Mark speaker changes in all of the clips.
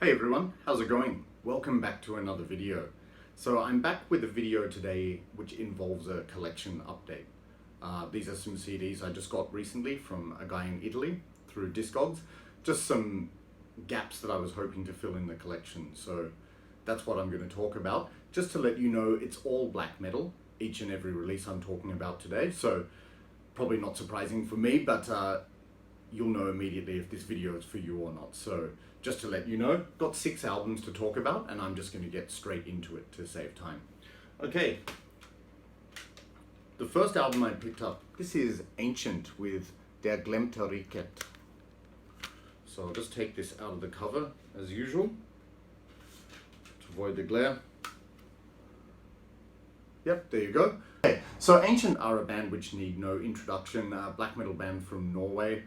Speaker 1: Hey everyone, how's it going? Welcome back to another video. So I'm back with a video today which involves a collection update. These are some CDs I just got recently from a guy in Italy through Discogs. Just some gaps that I was hoping to fill in the collection. So that's what I'm going to talk about. Just to let you know, it's all black metal, each and every release I'm talking about today. So probably not surprising for me, but you'll know immediately if this video is for you or not. So just to let you know, got 6 albums to talk about, and I'm just going to get straight into it to save time. Okay, the first album I picked up, this is Ancient with Der Glemte Riket. So I'll just take this out of the cover as usual to avoid the glare. Yep, there you go. Okay, so Ancient are a band which need no introduction, a black metal band from Norway.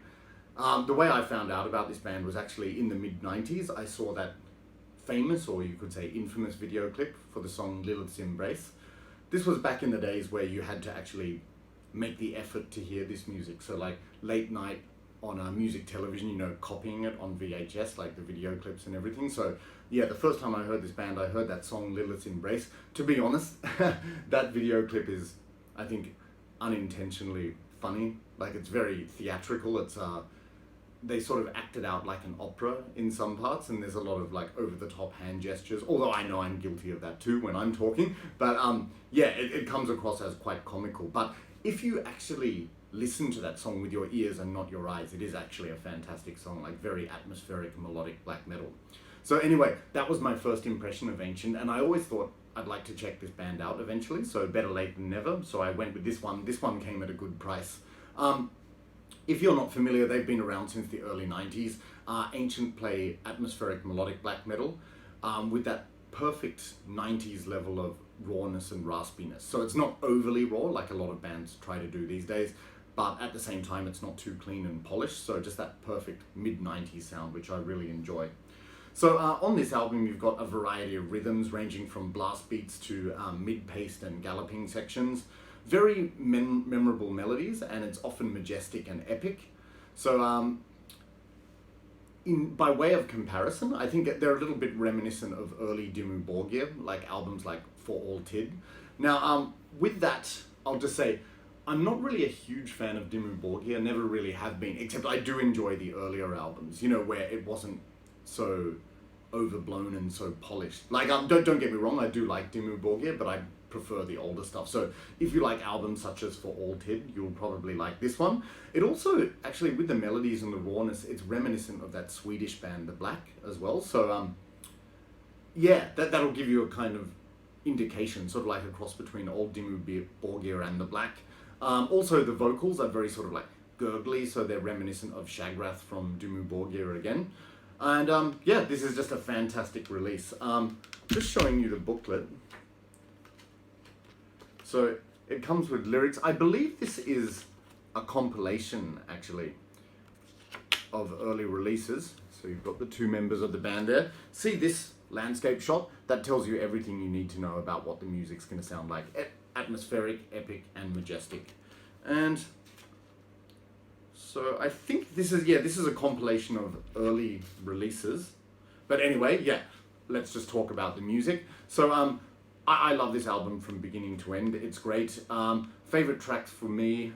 Speaker 1: The way I found out about this band was actually in the mid-90s. I saw that famous, or you could say infamous, video clip for the song Lilith's Embrace. This was back in the days where you had to actually make the effort to hear this music. So like late night on music television, you know, copying it on VHS, like the video clips and everything. So yeah, the first time I heard this band, I heard that song Lilith's Embrace. To be honest, that video clip is, I think, unintentionally funny. Like, it's very theatrical. It's they sort of acted out like an opera in some parts, and there's a lot of like over-the-top hand gestures, although I know I'm guilty of that too when I'm talking. But yeah, it comes across as quite comical. But if you actually listen to that song with your ears and not your eyes, it is actually a fantastic song, like very atmospheric, melodic black metal. So anyway, that was my first impression of Ancient, and I always thought I'd like to check this band out eventually, so better late than never. So I went with this one. This one came at a good price. If you're not familiar, they've been around since the early 90s. Ancient play atmospheric melodic black metal with that perfect 90s level of rawness and raspiness. So it's not overly raw like a lot of bands try to do these days, but at the same time it's not too clean and polished. So just that perfect mid-90s sound, which I really enjoy. So on this album, you've got a variety of rhythms ranging from blast beats to mid-paced and galloping sections. Very memorable melodies, and it's often majestic and epic. So by way of comparison, I think they're a little bit reminiscent of early Dimmu Borgir, like albums like For All Tid. Now, with that, I'll just say, I'm not really a huge fan of Dimmu Borgir, never really have been, except I do enjoy the earlier albums, you know, where it wasn't so overblown and so polished. Like, don't get me wrong, I do like Dimmu Borgir, but I prefer the older stuff. So if you like albums such as For All Tid, you'll probably like this one. It also, actually, with the melodies and the rawness, it's reminiscent of that Swedish band The Black as well. So yeah, that'll give you a kind of indication, sort of like a cross between old Dimmu Borgir and The Black. Also, the vocals are very sort of like gurgly, so they're reminiscent of Shagrath from Dimmu Borgir again. And yeah, this is just a fantastic release. Just showing you the booklet. So it comes with lyrics. I believe this is a compilation, actually, of early releases. So you've got the 2 members of the band there. See this landscape shot? That tells you everything you need to know about what the music's going to sound like. Atmospheric, epic, and majestic. And so I think this is a compilation of early releases. But anyway, yeah, let's just talk about the music. So I love this album from beginning to end. It's great. Favorite tracks for me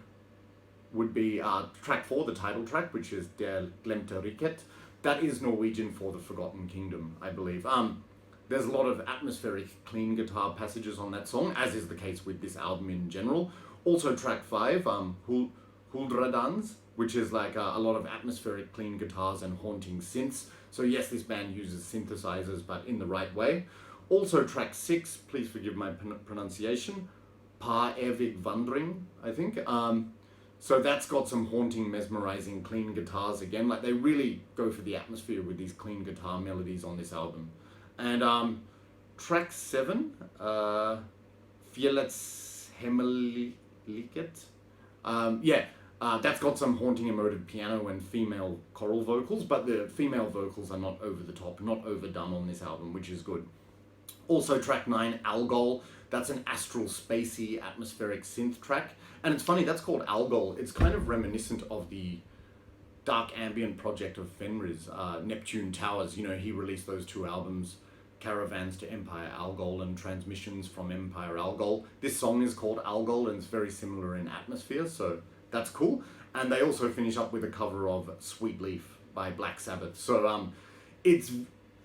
Speaker 1: would be track 4, the title track, which is Der Glemte Riket. That is Norwegian for the Forgotten Kingdom, I believe. There's a lot of atmospheric, clean guitar passages on that song, as is the case with this album in general. Also track 5, Huldradans, which is like a lot of atmospheric, clean guitars and haunting synths. So yes, this band uses synthesizers, but in the right way. Also track 6, please forgive my pronunciation, Pa Evig Vandring, I think. So that's got some haunting, mesmerizing, clean guitars again. Like, they really go for the atmosphere with these clean guitar melodies on this album. And track 7, Fjellets Hemmeliket. Yeah, that's got some haunting, emotive piano and female choral vocals, but the female vocals are not over the top, not overdone on this album, which is good. Also track 9, Algol. That's an astral, spacey, atmospheric synth track. And it's funny, that's called Algol. It's kind of reminiscent of the dark ambient project of Fenris, Neptune Towers. You know, he released those 2 albums, Caravans to Empire Algol and Transmissions from Empire Algol. This song is called Algol and it's very similar in atmosphere, so that's cool. And they also finish up with a cover of Sweet Leaf by Black Sabbath. So it's,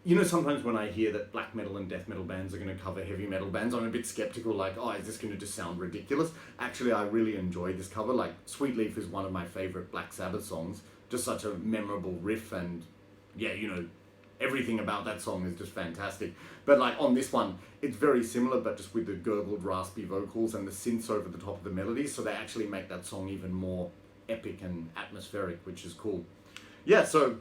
Speaker 1: you know, sometimes when I hear that black metal and death metal bands are going to cover heavy metal bands, I'm a bit skeptical, like, oh, is this going to just sound ridiculous? Actually, I really enjoy this cover. Like, Sweet Leaf is one of my favorite Black Sabbath songs. Just such a memorable riff, and yeah, you know, everything about that song is just fantastic. But like on this one, it's very similar, but just with the gurgled, raspy vocals and the synths over the top of the melodies, so they actually make that song even more epic and atmospheric, which is cool. Yeah, so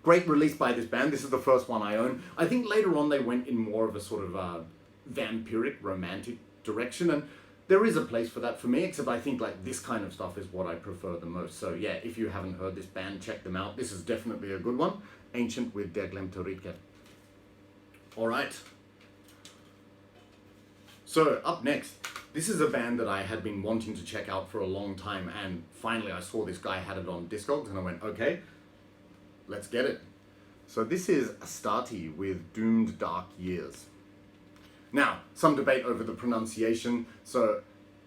Speaker 1: great release by this band. This is the first one I own. I think later on they went in more of a sort of vampiric, romantic direction, and there is a place for that for me, except I think like this kind of stuff is what I prefer the most. So yeah, if you haven't heard this band, check them out. This is definitely a good one. Ancient with Der Glemte Riket. Alright. So up next, this is a band that I had been wanting to check out for a long time, and finally I saw this guy had it on Discogs and I went, okay, let's get it. So this is ASTARTE with Doomed Dark Years. Now, some debate over the pronunciation. So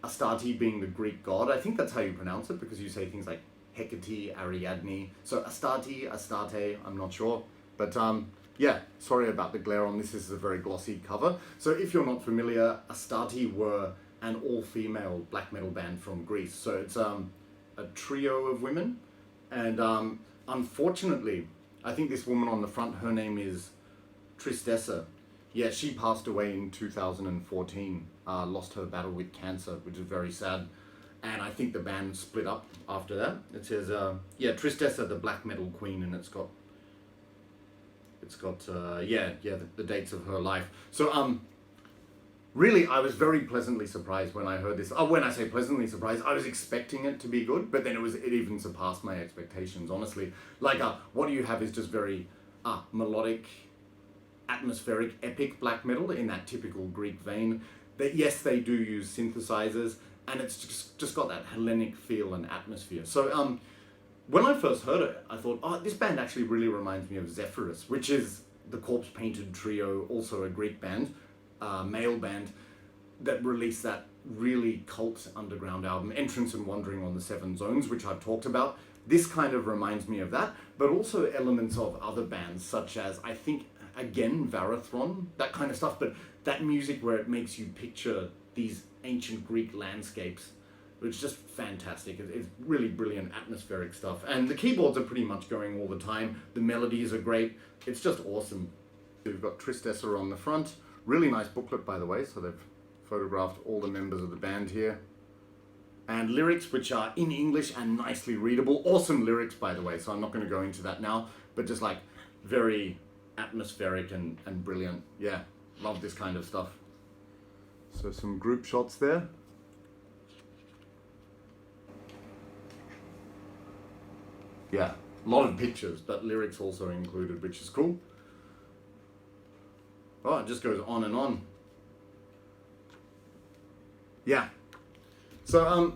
Speaker 1: Astarte being the Greek god, I think that's how you pronounce it, because you say things like Hecate, Ariadne. So Astarte, Astarte, I'm not sure. But yeah, sorry about the glare on this. This is a very glossy cover. So if you're not familiar, Astarte were an all-female black metal band from Greece. So it's a trio of women. And unfortunately, I think this woman on the front, her name is Tristessa. Yeah, she passed away in 2014, lost her battle with cancer, which is very sad. And I think the band split up after that. It says, yeah, Tristessa, the black metal queen, and it's got the dates of her life. So, really, I was very pleasantly surprised when I heard this. Oh, when I say pleasantly surprised, I was expecting it to be good, but then it even surpassed my expectations, honestly. Like, what you have is just very melodic, atmospheric, epic black metal in that typical Greek vein. That yes, they do use synthesizers, and it's just got that Hellenic feel and atmosphere. So when I first heard it, I thought, oh, this band actually really reminds me of Zephyrus, which is the Corpse Painted trio, also a Greek band, male band, that released that really cult underground album, Entrance and Wandering on the Seven Zones, which I've talked about. This kind of reminds me of that, but also elements of other bands, such as, I think, again, Varathron, that kind of stuff, but that music where it makes you picture these ancient Greek landscapes, which is just fantastic. It's really brilliant atmospheric stuff. And the keyboards are pretty much going all the time. The melodies are great. It's just awesome. We've got Tristessa on the front. Really nice booklet, by the way, so they've photographed all the members of the band here. And lyrics, which are in English and nicely readable. Awesome lyrics, by the way, so I'm not going to go into that now, but just like very atmospheric and brilliant. Yeah, love this kind of stuff. So some group shots there. Yeah, a lot of pictures, but lyrics also included, which is cool. Oh, it just goes on and on. Yeah. So,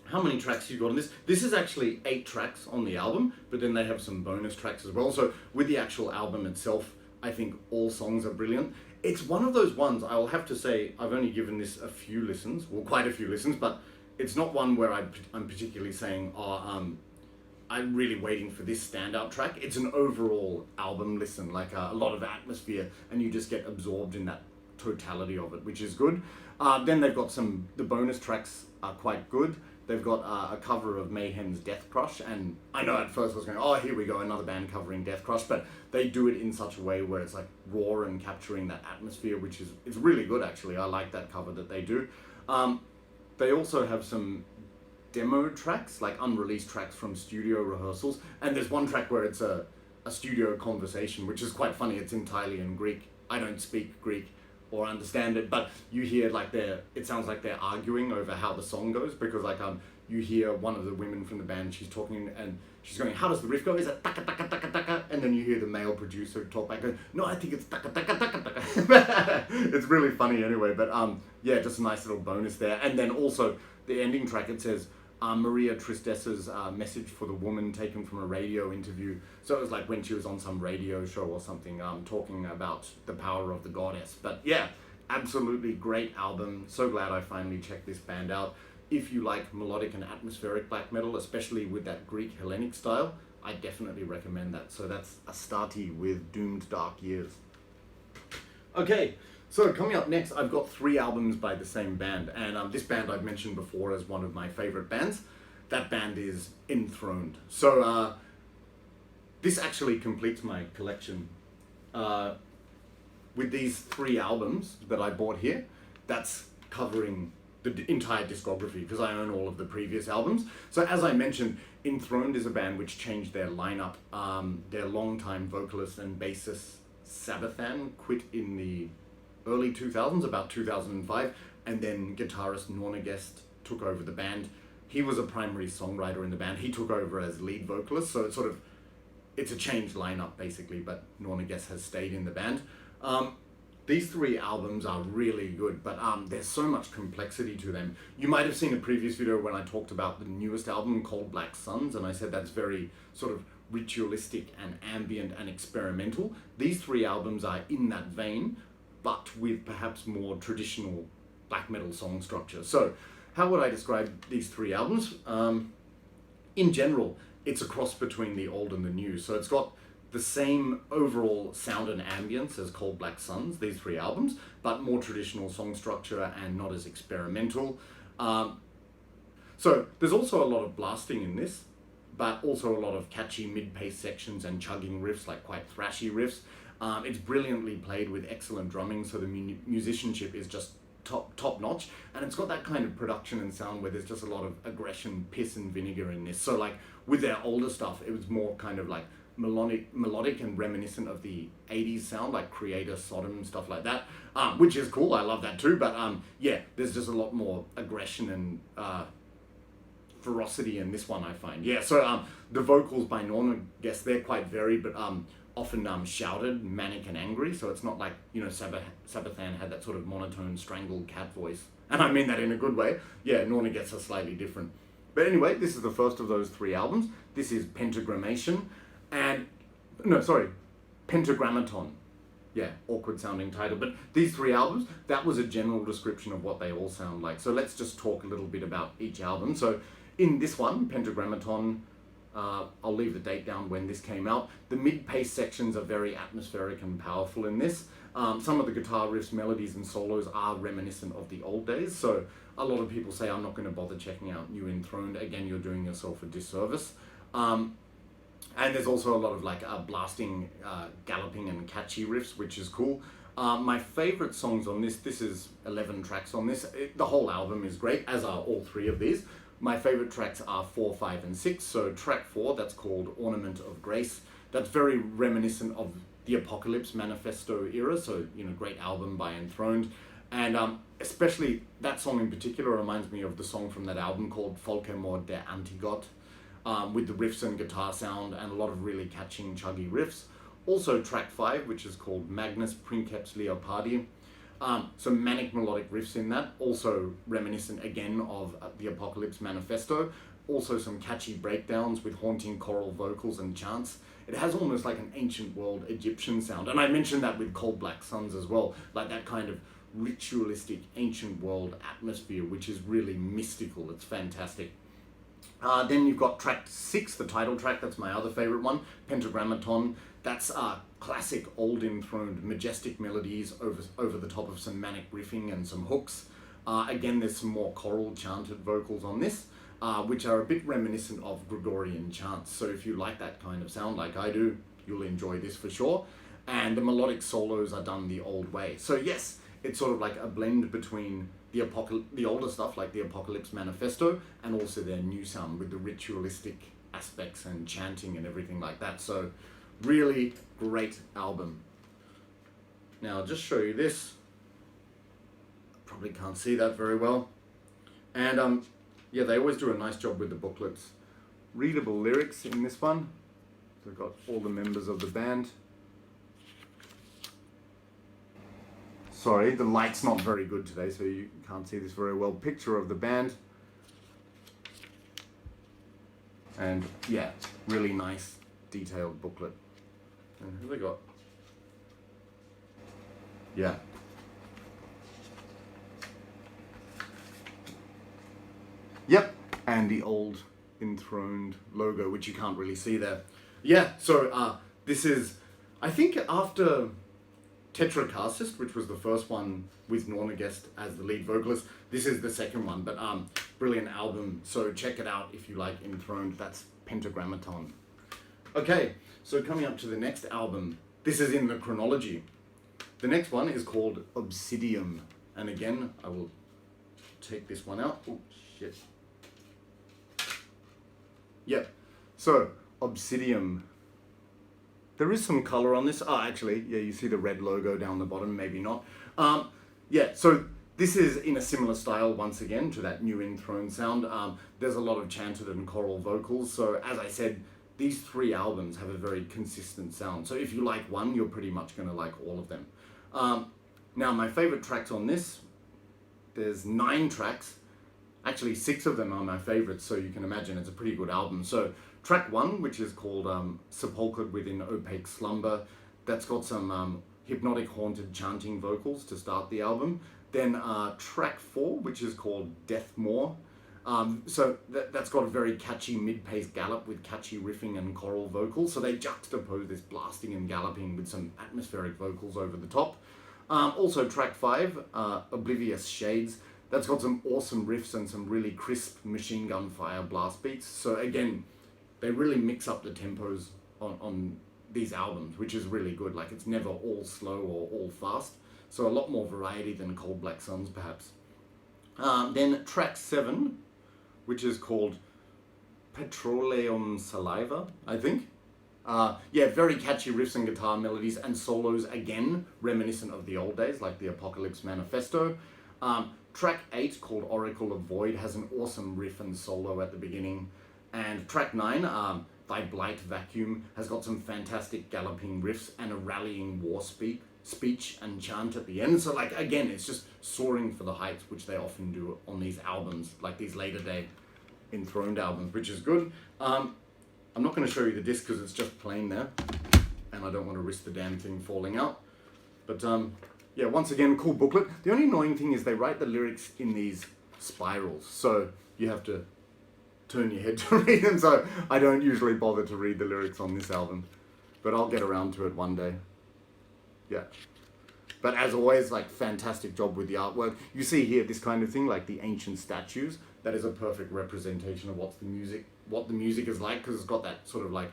Speaker 1: how many tracks you got on this? This is actually 8 tracks on the album, but then they have some bonus tracks as well. So with the actual album itself, I think all songs are brilliant. It's one of those ones, I'll have to say, I've only given this a few listens, well, quite a few listens, but it's not one where I'm particularly saying, oh, I'm really waiting for this standout track. It's an overall album listen, like a lot of atmosphere, and you just get absorbed in that totality of it, which is good. Then they've got the bonus tracks are quite good. They've got a cover of Mayhem's Death Crush, and I know at first I was going, oh, here we go, another band covering Death Crush, but they do it in such a way where it's like raw and capturing that atmosphere, which is it's really good actually. I like that cover that they do. They also have some demo tracks, like unreleased tracks from studio rehearsals, and there's one track where it's a studio conversation, which is quite funny. It's entirely in Greek. I don't speak Greek or understand it, but you hear like it sounds like they're arguing over how the song goes, because like you hear one of the women from the band, she's talking and she's going, how does the riff go? Is it taka taka taka taka? And then you hear the male producer talk back, going, no, I think it's taka taka taka taka. It's really funny anyway, but yeah, just a nice little bonus there. And then also the ending track, it says, Maria Tristessa's Message for the Woman, taken from a radio interview. So it was like when she was on some radio show or something, talking about the power of the goddess. But yeah, absolutely great album. So glad I finally checked this band out. If you like melodic and atmospheric black metal, especially with that Greek Hellenic style, I definitely recommend that. So that's ASTARTE with Doomed Dark Years. Okay, so coming up next, I've got 3 albums by the same band, and this band I've mentioned before as one of my favorite bands. That band is Enthroned. So this actually completes my collection. With these 3 albums that I bought here, that's covering the entire discography, because I own all of the previous albums. So as I mentioned, Enthroned is a band which changed their lineup. Their longtime vocalist and bassist Sabathan quit in the early 2000s, about 2005, and then guitarist Nornagest took over the band. He was a primary songwriter in the band. He took over as lead vocalist, so it's a changed lineup basically, but Nornagest has stayed in the band. These 3 albums are really good, but there's so much complexity to them. You might have seen a previous video when I talked about the newest album, Cold Black Suns, and I said that's very sort of ritualistic and ambient and experimental. These 3 albums are in that vein, but with perhaps more traditional black metal song structure. So how would I describe these 3 albums? In general, it's a cross between the old and the new. So it's got the same overall sound and ambience as Cold Black Suns, these 3 albums, but more traditional song structure and not as experimental. So there's also a lot of blasting in this, but also a lot of catchy mid-pace sections and chugging riffs, like quite thrashy riffs. It's brilliantly played with excellent drumming, so the musicianship is just top notch, and it's got that kind of production and sound where there's just a lot of aggression, piss and vinegar in this. So like with their older stuff, it was more kind of like melodic and reminiscent of the 80s sound, like Creator, Sodom, stuff like that, which is cool. I love that too, but yeah, there's just a lot more aggression and ferocity in this one, I find. Yeah, so the vocals by Norman, guess they're quite varied, but often shouted, manic and angry, so it's not like, you know, Sabathan had that sort of monotone strangled cat voice, and I mean that in a good way. Yeah, Norna gets a slightly different. But anyway, this is the first of those 3 albums. This is Pentagrammaton, and Pentagrammaton. Yeah, awkward sounding title, but these 3 albums, that was a general description of what they all sound like. So let's just talk a little bit about each album. So in this one, Pentagrammaton, I'll leave the date down when this came out. The mid-pace sections are very atmospheric and powerful in this. Some of the guitar riffs, melodies and solos are reminiscent of the old days, so a lot of people say I'm not going to bother checking out New Enthroned. Again, you're doing yourself a disservice. And there's also a lot of like blasting, galloping and catchy riffs, which is cool. My favorite songs on this is 11 tracks on this. The whole album is great, as are all 3 of these. My favorite tracks are 4, 5 and 6. So track 4, that's called Ornament of Grace. That's very reminiscent of the Apocalypse Manifesto era, so, you know, great album by Enthroned. And especially that song in particular reminds me of the song from that album called Folkemord der Antigot, with the riffs and guitar sound and a lot of really catching, chuggy riffs. Also track 5, which is called Magnus Princeps Leopardi. Some manic melodic riffs in that, also reminiscent again of the Apocalypse Manifesto. Also some catchy breakdowns with haunting choral vocals and chants. It has almost like an ancient world Egyptian sound. And I mentioned that with Cold Black Suns as well, like that kind of ritualistic ancient world atmosphere, which is really mystical. It's fantastic. Then you've got track 6, the title track, that's my other favorite one, Pentagrammaton. That's classic old Enthroned, majestic melodies over the top of some manic riffing and some hooks. Again, there's some more choral chanted vocals on this, which are a bit reminiscent of Gregorian chants. So if you like that kind of sound like I do, you'll enjoy this for sure. And the melodic solos are done the old way. So yes, it's sort of like a blend between the older stuff like the Apocalypse Manifesto and also their new sound with the ritualistic aspects and chanting and everything like that. So really great album. Now I'll just show you this. Probably can't see that very well. And yeah, they always do a nice job with the booklets. Readable lyrics in this one. So I've got all the members of the band. Sorry, the light's not very good today, so you can't see this very well. Picture of the band. And yeah, really nice detailed booklet. And who have they got? Yeah. Yep, and the old Enthroned logo, which you can't really see there. Yeah, so this is, I think after Tetracarcist, which was the first one with Norma Guest as the lead vocalist, this is the second one, but brilliant album, so check it out if you like Enthroned. That's Pentagrammaton. Okay, so coming up to the next album, this is in the chronology. The next one is called Obsidium, and again, I will take this one out. Oh, shit. Yep, so Obsidium. There is some color on this. Oh, actually, yeah, you see the red logo down the bottom, maybe not. Yeah, so this is in a similar style, once again, to that new Enthroned sound. There's a lot of chanted and choral vocals, so as I said, these three albums have a very consistent sound. So if you like one, you're pretty much going to like all of them. Now, my favorite tracks on this, there's 9 tracks. Actually, 6 of them are my favorites, so you can imagine it's a pretty good album. So track 1, which is called Sepulchered within Opaque Slumber, that's got some hypnotic haunted chanting vocals to start the album. Then track 4, which is called Death More. So that's got a very catchy mid-paced gallop with catchy riffing and choral vocals. So they juxtapose this blasting and galloping with some atmospheric vocals over the top. Also track 5, Oblivious Shades. That's got some awesome riffs and some really crisp machine gun fire blast beats. So again, they really mix up the tempos on these albums, which is really good. Like, it's never all slow or all fast. So a lot more variety than Cold Black Suns, perhaps. Then track 7, which is called Petroleum Saliva, I think. Yeah, very catchy riffs and guitar melodies and solos, again, reminiscent of the old days, like the Apocalypse Manifesto. Track 8, called Oracle of Void, has an awesome riff and solo at the beginning. And track 9, Thy Blight Vacuum, has got some fantastic galloping riffs and a rallying war speech and chant at the end. So, like, again, it's just soaring for the heights, which they often do on these albums, like these later day Enthroned albums, which is good. I'm not going to show you the disc because it's just plain there, and I don't want to risk the damn thing falling out. But yeah, once again, cool booklet. The only annoying thing is they write the lyrics in these spirals, so you have to turn your head to read them, so I don't usually bother to read the lyrics on this album, but I'll get around to it one day. Yeah. But as always, like, fantastic job with the artwork. You see here this kind of thing, like the ancient statues. That is a perfect representation of what the music is like, because it's got that sort of like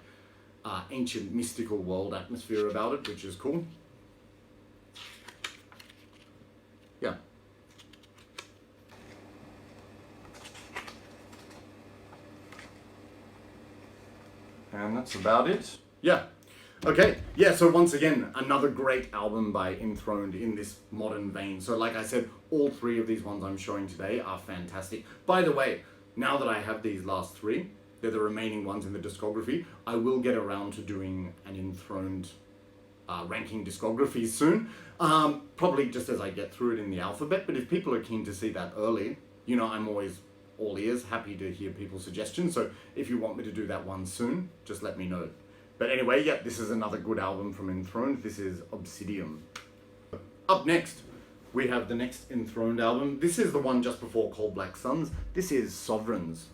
Speaker 1: ancient mystical world atmosphere about it, which is cool. Yeah. And that's about it. Yeah. Okay, yeah, so once again, another great album by Enthroned in this modern vein. So like I said, all 3 of these ones I'm showing today are fantastic. By the way, now that I have these last 3, they're the remaining ones in the discography, I will get around to doing an Enthroned ranking discography soon. Probably just as I get through it in the alphabet, but if people are keen to see that early, you know, I'm always all ears, happy to hear people's suggestions. So if you want me to do that one soon, just let me know. But anyway, yeah, this is another good album from Enthroned. This is Obsidium. Up next, we have the next Enthroned album. This is the one just before Cold Black Suns. This is Sovereigns.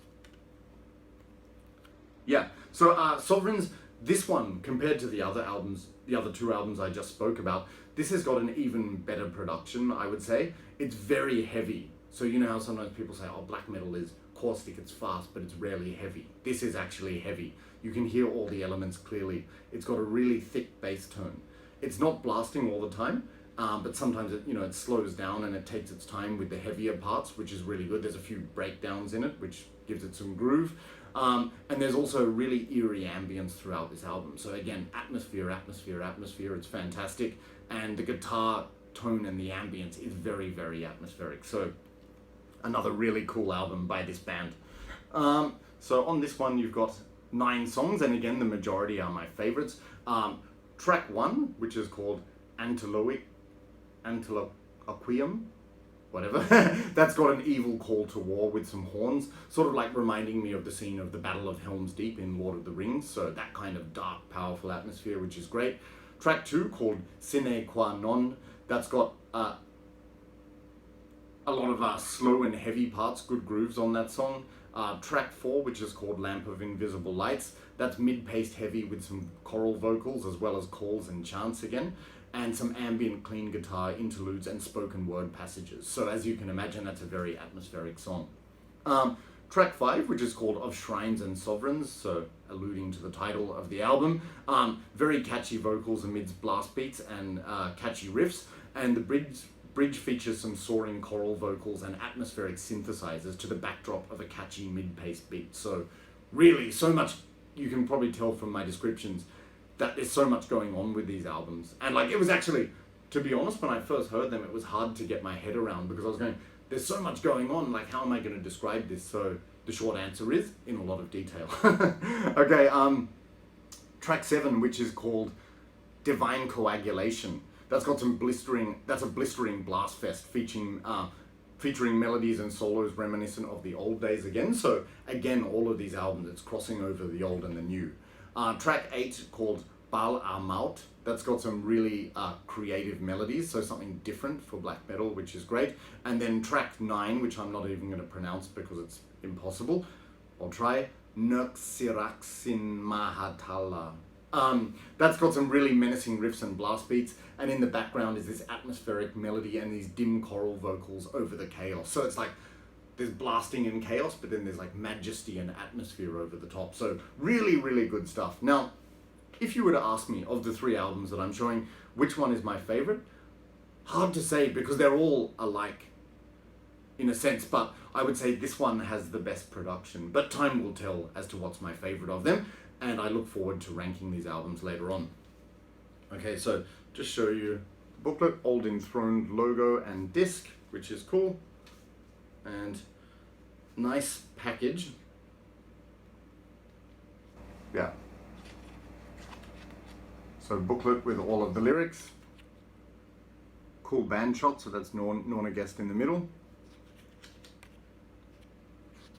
Speaker 1: Yeah, so Sovereigns, this one, compared to the other albums, the other 2 albums I just spoke about, this has got an even better production, I would say. It's very heavy. So you know how sometimes people say, oh, black metal is caustic, it's fast, but it's rarely heavy. This is actually heavy. You can hear all the elements clearly. It's got a really thick bass tone. It's not blasting all the time, but sometimes it, you know, it slows down and it takes its time with the heavier parts, which is really good. There's a few breakdowns in it, which gives it some groove. And there's also really eerie ambience throughout this album. So again, atmosphere, atmosphere, atmosphere. It's fantastic. And the guitar tone and the ambience is very, very atmospheric. So another really cool album by this band. So on this one, you've got 9 songs, and again, the majority are my favorites. Track 1, which is called Antiloquium. whatever, that's got an evil call to war with some horns, sort of like reminding me of the scene of the Battle of Helm's Deep in Lord of the Rings, so that kind of dark, powerful atmosphere, which is great. Track 2, called Sine Qua Non, that's got a lot of slow and heavy parts, good grooves on that song. Track 4, which is called Lamp of Invisible Lights, that's mid-paced heavy with some choral vocals as well as calls and chants again, and some ambient clean guitar interludes and spoken word passages. So as you can imagine, that's a very atmospheric song. Track 5, which is called Of Shrines and Sovereigns, so alluding to the title of the album. Very catchy vocals amidst blast beats and catchy riffs, and the bridge features some soaring choral vocals and atmospheric synthesizers to the backdrop of a catchy mid-paced beat. So really, so much, you can probably tell from my descriptions that there's so much going on with these albums. And like, it was actually, to be honest, when I first heard them, it was hard to get my head around because I was going, there's so much going on, like how am I going to describe this? So the short answer is, in a lot of detail. Okay, track 7, which is called Divine Coagulation. That's got some that's a blistering blast fest featuring melodies and solos reminiscent of the old days again. So again, all of these albums, it's crossing over the old and the new. Track 8, called Bal Amaut, that's got some really creative melodies, so something different for black metal, which is great. And then track 9, which I'm not even going to pronounce because it's impossible. I'll try. Nuxiraxin Mahatala. That's got some really menacing riffs and blast beats, and in the background is this atmospheric melody and these dim choral vocals over the chaos. So it's like there's blasting and chaos, but then there's like majesty and atmosphere over the top. So really, really good stuff. Now, if you were to ask me, of the 3 albums that I'm showing, which one is my favorite? Hard to say because they're all alike in a sense, but I would say this one has the best production. But time will tell as to what's my favorite of them, and I look forward to ranking these albums later on. Okay, so just show you the booklet, old Enthroned logo and disc, which is cool. And nice package. Yeah. So booklet with all of the lyrics. Cool band shot, so that's Norna Guest in the middle.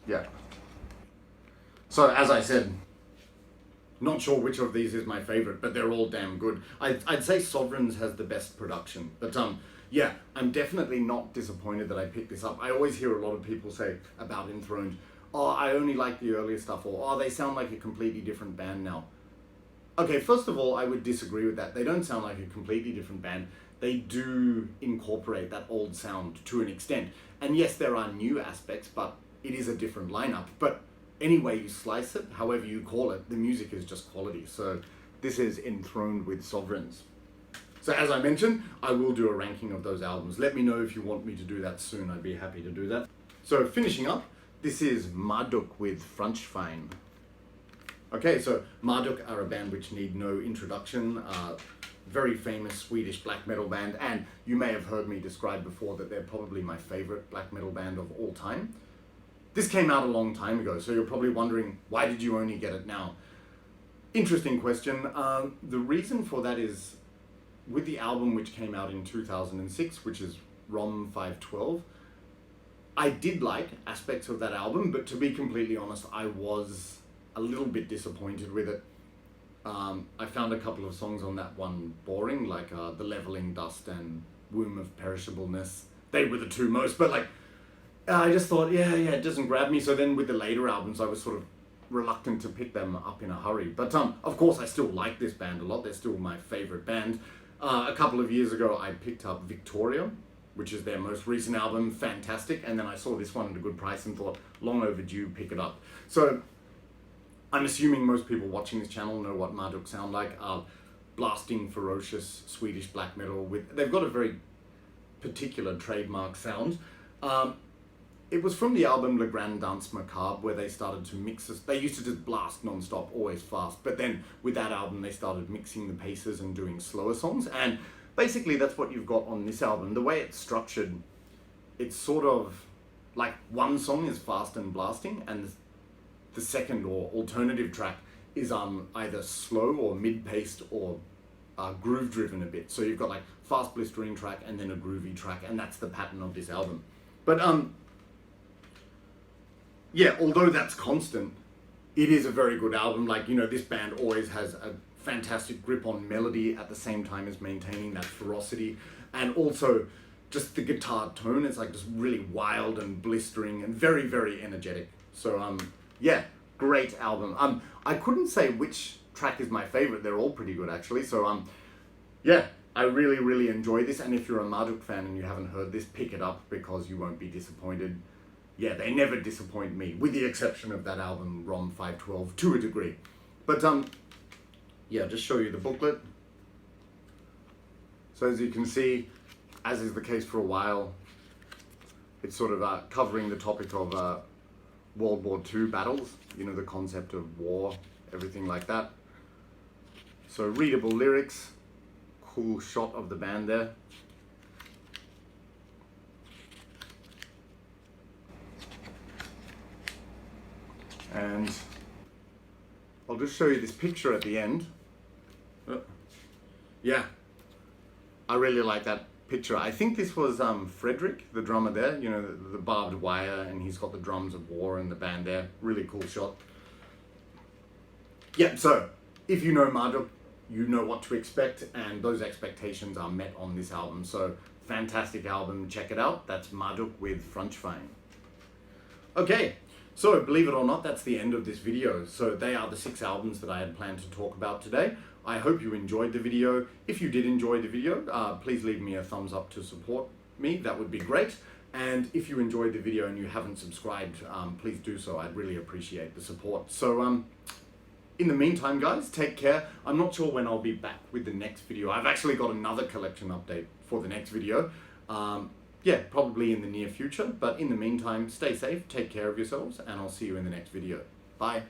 Speaker 1: Yeah. So as I said, not sure which of these is my favorite, but they're all damn good. I'd say Sovereigns has the best production, but yeah, I'm definitely not disappointed that I picked this up. I always hear a lot of people say about Enthroned, oh, I only like the earlier stuff, or oh, they sound like a completely different band now. Okay, first of all, I would disagree with that. They don't sound like a completely different band. They do incorporate that old sound to an extent. And yes, there are new aspects, but it is a different lineup. But any way you slice it, however you call it, the music is just quality. So this is Enthroned with Sovereigns. So as I mentioned, I will do a ranking of those albums. Let me know if you want me to do that soon. I'd be happy to do that. So finishing up, this is MARDUK with Frontschwein. Okay, so MARDUK are a band which need no introduction. Very famous Swedish black metal band, and you may have heard me describe before that they're probably my favorite black metal band of all time. This came out a long time ago, so you're probably wondering, why did you only get it now? Interesting question. The reason for that is, with the album which came out in 2006, which is ROM 512, I did like aspects of that album, but to be completely honest, I was a little bit disappointed with it. I found a couple of songs on that one boring, like The Leveling Dust and Womb of Perishableness. They were the two most, but like, I just thought, yeah, it doesn't grab me. So then with the later albums, I was sort of reluctant to pick them up in a hurry. But of course, I still like this band a lot. They're still my favorite band. A couple of years ago, I picked up Victoria, which is their most recent album, fantastic. And then I saw this one at a good price and thought, long overdue, pick it up. So I'm assuming most people watching this channel know what MARDUK sound like. Blasting, ferocious Swedish black metal. They've got a very particular trademark sound. It was from the album Le Grand Dance Macabre where they started to mix this. They used to just blast non-stop, always fast. But then with that album, they started mixing the paces and doing slower songs. And basically that's what you've got on this album. The way it's structured, it's sort of like one song is fast and blasting, and the second or alternative track is either slow or mid-paced or groove driven a bit. So you've got like fast blistering track and then a groovy track, and that's the pattern of this album. But yeah, although that's constant, it is a very good album. Like, you know, this band always has a fantastic grip on melody at the same time as maintaining that ferocity, and also just the guitar tone is like just really wild and blistering and very, very energetic. So yeah, great album. I couldn't say which track is my favorite. They're all pretty good actually. So yeah, I really, really enjoy this, and if you're a Marduk fan and you haven't heard this, pick it up because you won't be disappointed. Yeah, they never disappoint me, with the exception of that album ROM 512 to a degree. But yeah, just show you the booklet. So as you can see, as is the case for a while, it's sort of covering the topic of World War II battles, you know, the concept of war, everything like that. So readable lyrics, cool shot of the band there. And I'll just show you this picture at the end. Yeah, I really like that picture. I think this was Frederick, the drummer there, you know, the barbed wire, and he's got the drums of war and the band there. Really cool shot. Yeah, so if you know Marduk, you know what to expect, and those expectations are met on this album. So fantastic album, check it out. That's Marduk with Frontschwein. Okay. So, believe it or not, that's the end of this video. So they are the 6 albums that I had planned to talk about today. I hope you enjoyed the video. If you did enjoy the video, please leave me a thumbs up to support me. That would be great. And if you enjoyed the video and you haven't subscribed, please do so. I'd really appreciate the support. So, in the meantime, guys, take care. I'm not sure when I'll be back with the next video. I've actually got another collection update for the next video. Yeah, probably in the near future, but in the meantime, stay safe, take care of yourselves, and I'll see you in the next video. Bye.